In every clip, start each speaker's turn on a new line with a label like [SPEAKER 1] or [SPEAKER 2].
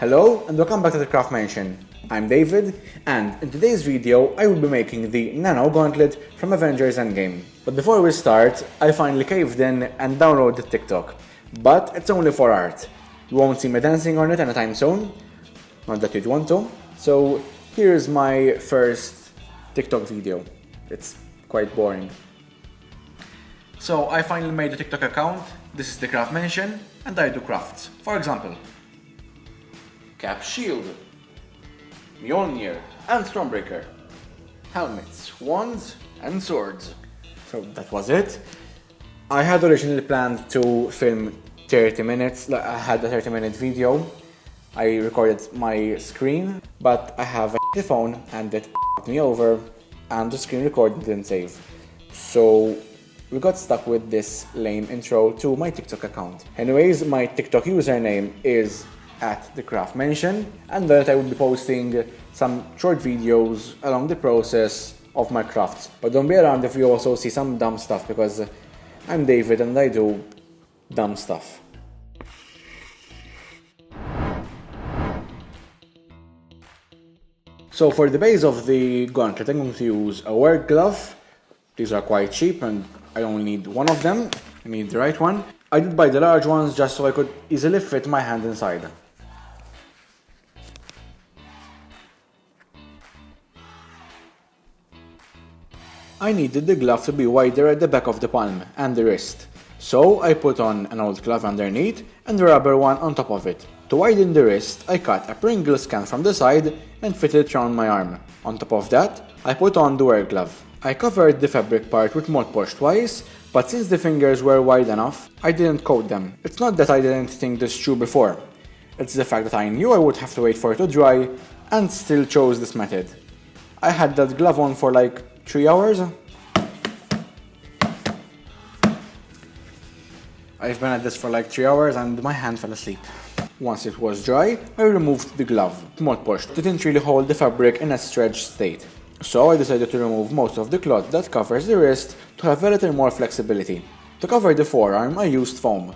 [SPEAKER 1] Hello and welcome back to the Craft Mansion. I'm David, and in today's video I will be making the NANO Gauntlet from Avengers Endgame. But before we start, I finally caved in and downloaded TikTok. But it's only for art. You won't see me dancing on it anytime soon, not that you'd want to. So here's my first TikTok video. It's quite boring. So I finally made a TikTok account. This is the Craft Mansion, and I do crafts. For example, cap shield, Mjolnir and Stormbreaker, helmets, wands and swords. So that was it. I had originally planned to film 30 minutes, I had a 30-minute video. I recorded my screen, but I have a phone and it f***ed me over and the screen recording didn't save. So we got stuck with this lame intro to my TikTok account. Anyways, my TikTok username is @thecraftmansion, and then I will be posting some short videos along the process of my crafts. But don't be around if you also see some dumb stuff, because I'm David and I do dumb stuff. So for the base of the gauntlet, I'm going to use a work glove. These are quite cheap and I only need one of them. I need the right one. I did buy the large ones just so I could easily fit my hand inside. I needed the glove to be wider at the back of the palm and the wrist, so I put on an old glove underneath and a rubber one on top of it. To widen the wrist, I cut a Pringles can from the side and fitted it around my arm. On top of that, I put on the work glove. I covered the fabric part with Mod Podge twice, but since the fingers were wide enough, I didn't coat them. It's not that I didn't think this through before, it's the fact that I knew I would have to wait for it to dry and still chose this method. I had that glove on for like 3 hours. I've been at this for like 3 hours and my hand fell asleep. Once it was dry, I removed the glove. Mod Podge didn't really hold the fabric in a stretched state, so I decided to remove most of the cloth that covers the wrist to have a little more flexibility. To cover the forearm, I used foam.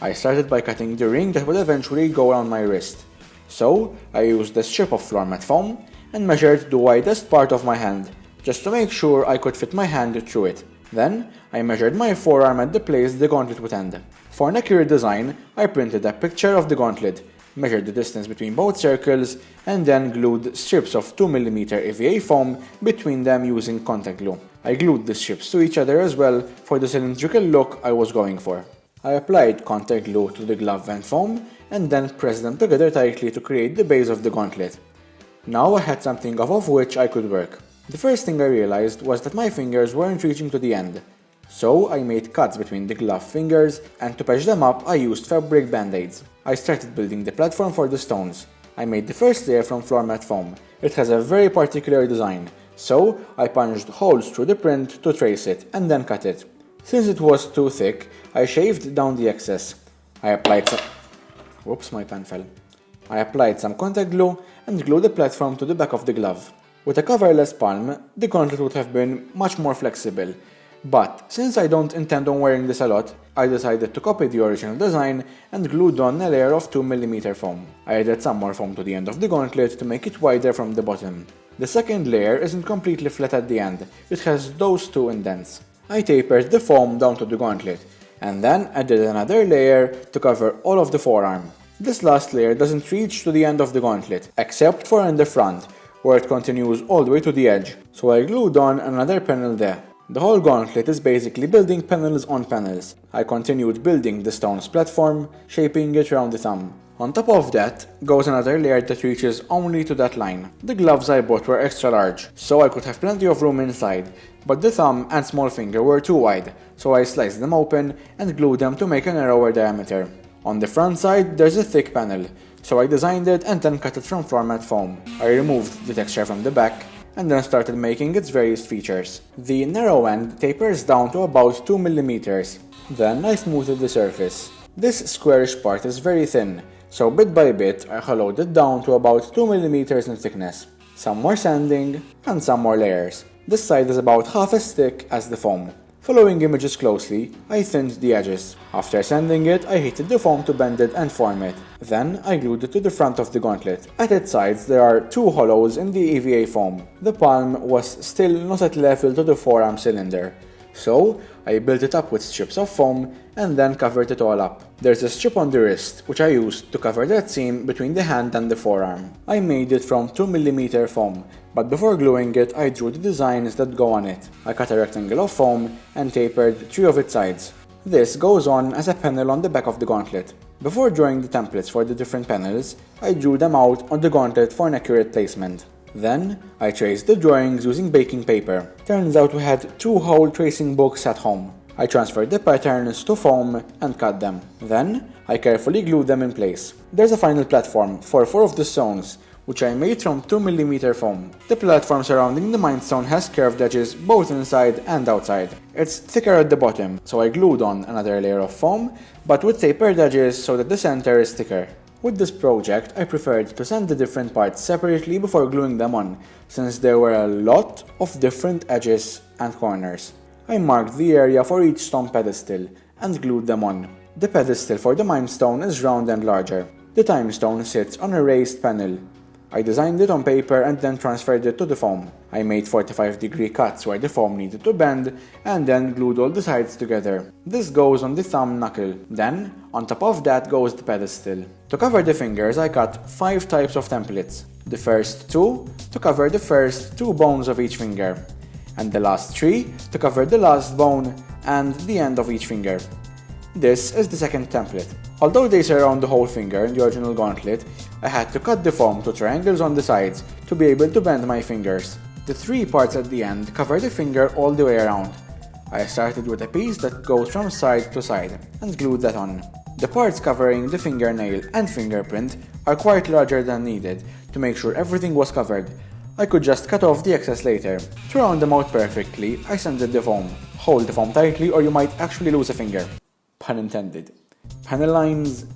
[SPEAKER 1] I started by cutting the ring that would eventually go around my wrist. So I used a strip of floor mat foam and measured the widest part of my hand, just to make sure I could fit my hand through it. Then, I measured my forearm at the place the gauntlet would end. For an accurate design, I printed a picture of the gauntlet, measured the distance between both circles, and then glued strips of 2mm EVA foam between them using contact glue. I glued the strips to each other as well for the cylindrical look I was going for. I applied contact glue to the glove and foam, and then pressed them together tightly to create the base of the gauntlet. Now I had something off of which I could work. The first thing I realized was that my fingers weren't reaching to the end, so I made cuts between the glove fingers, and to patch them up I used fabric band-aids. I started building the platform for the stones. I made the first layer from floor mat foam. It has a very particular design, so I punched holes through the print to trace it and then cut it. Since it was too thick, I shaved down the excess. I applied some contact glue and glued the platform to the back of the glove. With a coverless palm, the gauntlet would have been much more flexible, but since I don't intend on wearing this a lot, I decided to copy the original design and glued on a layer of 2mm foam. I added some more foam to the end of the gauntlet to make it wider from the bottom. The second layer isn't completely flat at the end, it has those two indents. I tapered the foam down to the gauntlet, and then added another layer to cover all of the forearm. This last layer doesn't reach to the end of the gauntlet, except for in the front, where it continues all the way to the edge, so I glued on another panel there. The whole gauntlet is basically building panels on panels. I continued building the stones platform, shaping it around the thumb. On top of that goes another layer that reaches only to that line. The gloves I bought were extra large, so I could have plenty of room inside, but the thumb and small finger were too wide, so I sliced them open and glued them to make a narrower diameter. On the front side there's a thick panel, so I designed it and then cut it from floor mat foam. I removed the texture from the back and then started making its various features. The narrow end tapers down to about 2mm. Then I smoothed the surface. This squarish part is very thin, so bit by bit I hollowed it down to about 2mm in thickness. Some more sanding and some more layers. This side is about half as thick as the foam. Following images closely, I thinned the edges. After sanding it, I heated the foam to bend it and form it. Then, I glued it to the front of the gauntlet. At its sides, there are 2 hollows in the EVA foam. The palm was still not at level to the forearm cylinder. So, I built it up with strips of foam and then covered it all up. There's a strip on the wrist, which I used to cover that seam between the hand and the forearm. I made it from 2mm foam, but before gluing it, I drew the designs that go on it. I cut a rectangle of foam and tapered 3 of its sides. This goes on as a panel on the back of the gauntlet. Before drawing the templates for the different panels, I drew them out on the gauntlet for an accurate placement. Then, I traced the drawings using baking paper. Turns out we had 2 whole tracing books at home. I transferred the patterns to foam and cut them. Then, I carefully glued them in place. There's a final platform for 4 of the stones, which I made from 2mm foam. The platform surrounding the Mind Stone has curved edges both inside and outside. It's thicker at the bottom, so I glued on another layer of foam, but with tapered edges so that the center is thicker. With this project, I preferred to sand the different parts separately before gluing them on, since there were a lot of different edges and corners. I marked the area for each stone pedestal and glued them on. The pedestal for the Mind Stone is round and larger. The Time Stone sits on a raised panel. I designed it on paper and then transferred it to the foam. I made 45-degree cuts where the foam needed to bend and then glued all the sides together. This goes on the thumb knuckle. Then, on top of that goes the pedestal. To cover the fingers, I cut 5 types of templates. The first 2 to cover the first 2 bones of each finger, and the last 3 to cover the last bone and the end of each finger. This is the second template. Although they surround the whole finger in the original gauntlet, I had to cut the foam to triangles on the sides to be able to bend my fingers. The 3 parts at the end cover the finger all the way around. I started with a piece that goes from side to side and glued that on. The parts covering the fingernail and fingerprint are quite larger than needed to make sure everything was covered. I could just cut off the excess later. To round them out perfectly, I sanded the foam. Hold the foam tightly or you might actually lose a finger. Pun intended. Panel lines.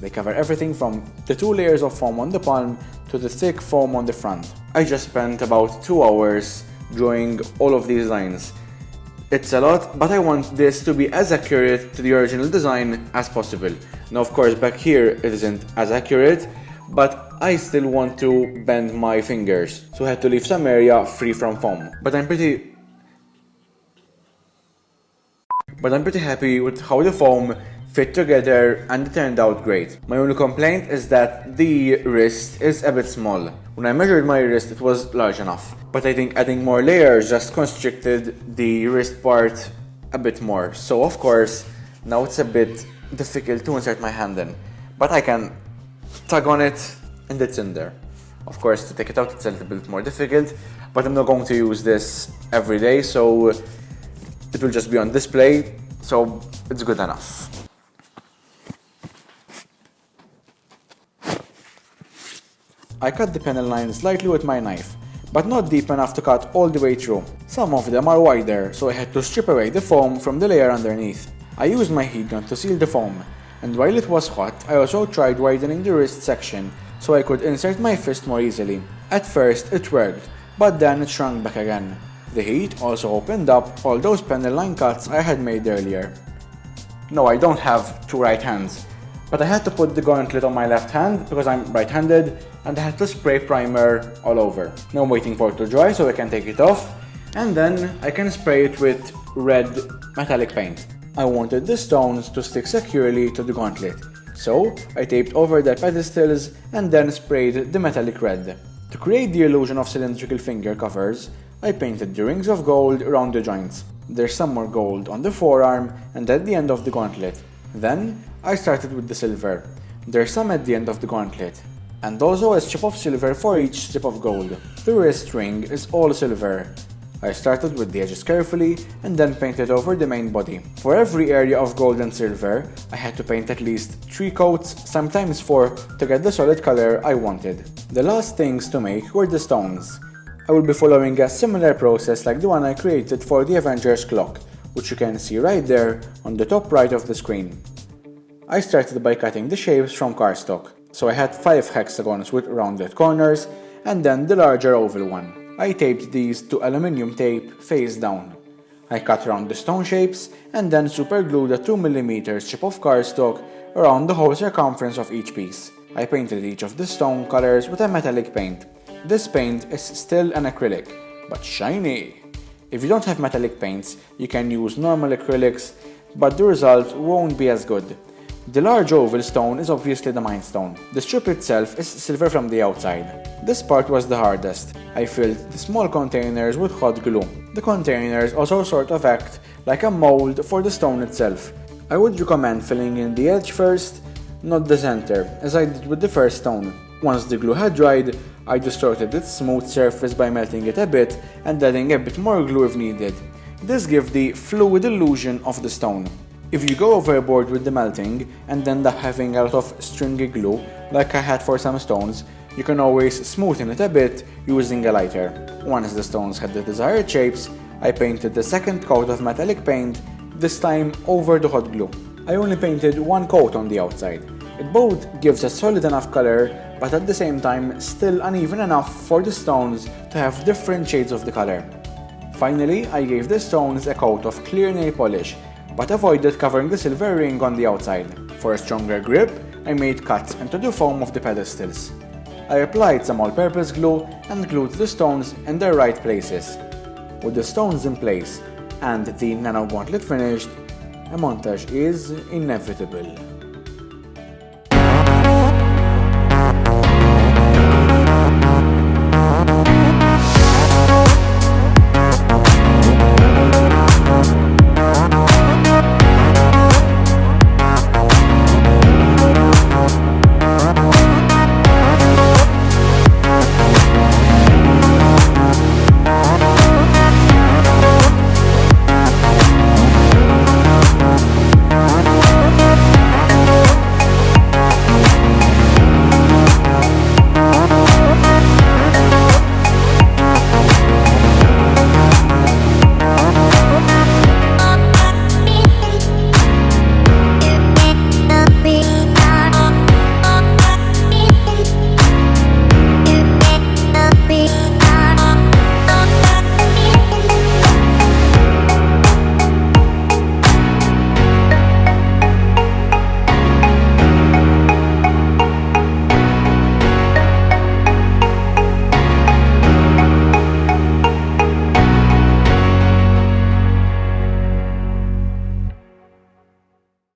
[SPEAKER 1] They cover everything from the 2 layers of foam on the palm to the thick foam on the front. I just spent about 2 hours drawing all of these lines. It's a lot, but I want this to be as accurate to the original design as possible. Now of course back here it isn't as accurate, but I still want to bend my fingers, so I had to leave some area free from foam. But I'm pretty happy with how the foam fit together and it turned out great. My only complaint is that the wrist is a bit small. When I measured my wrist it was large enough, but I think adding more layers just constricted the wrist part a bit more. So of course now it's a bit difficult to insert my hand in, but I can tug on it and it's in there. Of course to take it out it's a little bit more difficult, but I'm not going to use this every day, so it will just be on display, so it's good enough. I cut the panel lines slightly with my knife, but not deep enough to cut all the way through. Some of them are wider, so I had to strip away the foam from the layer underneath. I used my heat gun to seal the foam, and while it was hot, I also tried widening the wrist section so I could insert my fist more easily. At first it worked, but then it shrunk back again. The heat also opened up all those panel line cuts I had made earlier. No, I don't have 2 right hands, but I had to put the gauntlet on my left hand because I'm right-handed, and I had to spray primer all over. Now I'm waiting for it to dry so I can take it off, and then I can spray it with red metallic paint. I wanted the stones to stick securely to the gauntlet, so I taped over their pedestals and then sprayed the metallic red. To create the illusion of cylindrical finger covers, I painted the rings of gold around the joints. There's some more gold on the forearm and at the end of the gauntlet. Then, I started with the silver. There's some at the end of the gauntlet, and also a strip of silver for each strip of gold. The wrist ring is all silver. I started with the edges carefully and then painted over the main body. For every area of gold and silver, I had to paint at least 3 coats, sometimes 4, to get the solid color I wanted. The last things to make were the stones. I will be following a similar process like the one I created for the Avengers clock, which you can see right there on the top right of the screen. I started by cutting the shapes from cardstock, so I had 5 hexagons with rounded corners and then the larger oval one. I taped these to aluminium tape face down. I cut around the stone shapes and then superglued a 2mm chip of cardstock around the whole circumference of each piece. I painted each of the stone colors with a metallic paint. This paint is still an acrylic, but shiny. If you don't have metallic paints, you can use normal acrylics, but the result won't be as good. The large oval stone is obviously the Mine Stone. The strip itself is silver from the outside. This part was the hardest. I filled the small containers with hot glue. The containers also sort of act like a mold for the stone itself. I would recommend filling in the edge first, not the center, as I did with the first stone. Once the glue had dried, I distorted its smooth surface by melting it a bit and adding a bit more glue if needed. This gives the fluid illusion of the stone. If you go overboard with the melting and end up having a lot of stringy glue, like I had for some stones, you can always smoothen it a bit using a lighter. Once the stones had the desired shapes, I painted the second coat of metallic paint, this time over the hot glue. I only painted one coat on the outside. It both gives a solid enough color, but at the same time still uneven enough for the stones to have different shades of the color. Finally, I gave the stones a coat of clear nail polish, but avoided covering the silver ring on the outside. For a stronger grip, I made cuts into the foam of the pedestals. I applied some all-purpose glue and glued the stones in their right places. With the stones in place and the nano gauntlet finished, a montage is inevitable.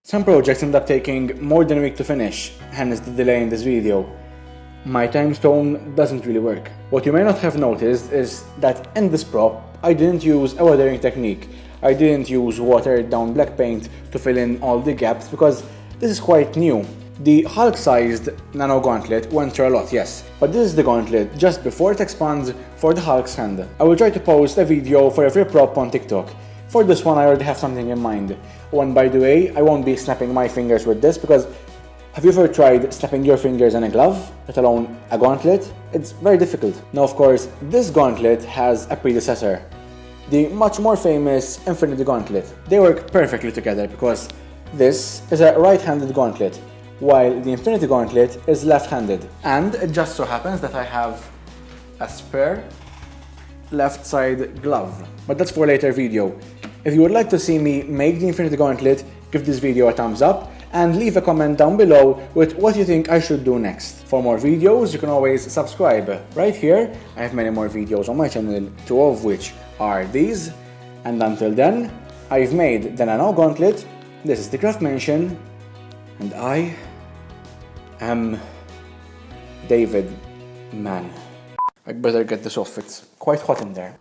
[SPEAKER 1] Some projects end up taking more than a week to finish, hence the delay in this video. My time stone doesn't really work. What you may not have noticed is that in this prop, I didn't use a weathering technique. I didn't use watered down black paint to fill in all the gaps because this is quite new. The Hulk-sized nano gauntlet went through a lot, yes, but this is the gauntlet just before it expands for the Hulk's hand. I will try to post a video for every prop on TikTok. For this one I already have something in mind. And by the way, I won't be snapping my fingers with this because have you ever tried snapping your fingers in a glove, let alone a gauntlet? It's very difficult. Now of course, this gauntlet has a predecessor, the much more famous Infinity Gauntlet. They work perfectly together because this is a right-handed gauntlet, while the Infinity Gauntlet is left-handed. And it just so happens that I have a spare left side glove. But that's for a later video. If you would like to see me make the Infinity Gauntlet, give this video a thumbs up and leave a comment down below with what you think I should do next. For more videos, you can always subscribe. Right here, I have many more videos on my channel, two of which are these. And until then, I've made the Nano Gauntlet, this is the Craftmansion, and I am David Man. I'd better get this off, it's quite hot in there.